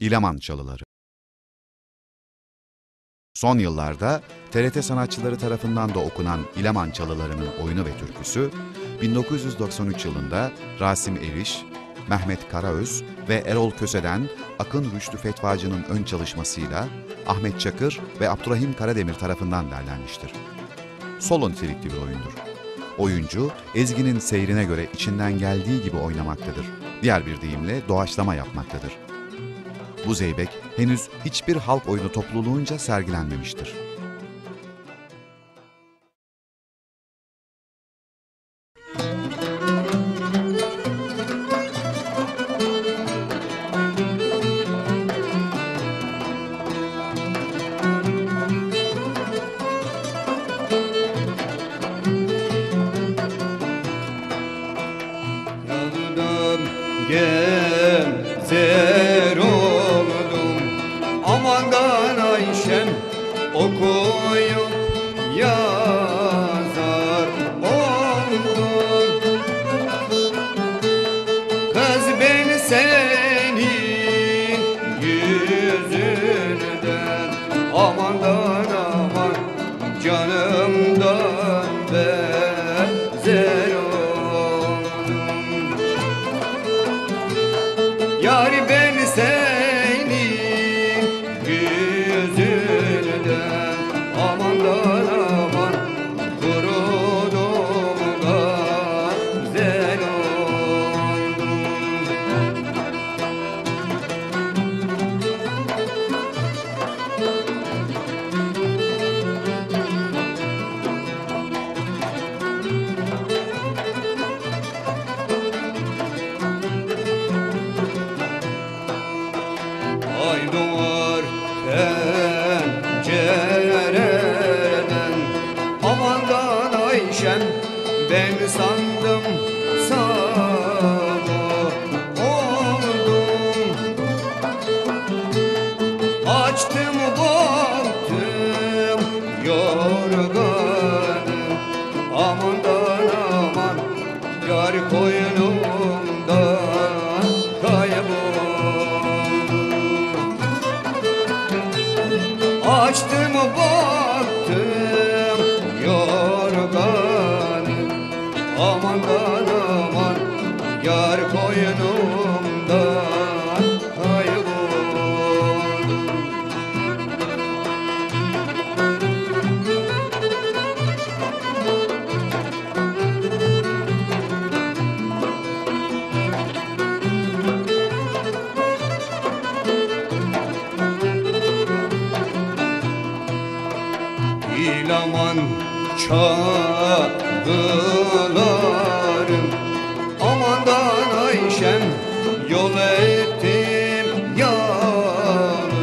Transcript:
İleman Çalıları. Son yıllarda TRT sanatçıları tarafından da okunan İleman Çalıları'nın oyunu ve türküsü, 1993 yılında Rasim Eriş, Mehmet Karaöz ve Erol Köse'den Akın Rüştü Fetvacı'nın ön çalışmasıyla Ahmet Çakır ve Abdurrahim Karademir tarafından derlenmiştir. Solo nitelikli bir oyundur. Oyuncu, ezginin seyrine göre içinden geldiği gibi oynamaktadır. Diğer bir deyimle doğaçlama yapmaktadır. Bu zeybek henüz hiçbir halk oyunu topluluğunca sergilenmemiştir. Gezer oldum amandan Ayşem, okuyup yazar oldum. Kız ben senin yüzünden amandan aman canımdan bezer oldum. Yar ben senin yüzünden amandan aman kurudum gazel oldum. Ay doğar pencereden amandan Ayşem, ben sandım sabah oldum. Açtım baktım yorganım amandan aman yar koynumdan kayboldu. Açtım baktım yorganım amandan aman yar koynumdan kayboldu. İleman Çalılarım amandan Ayşem, yol ettim yarım.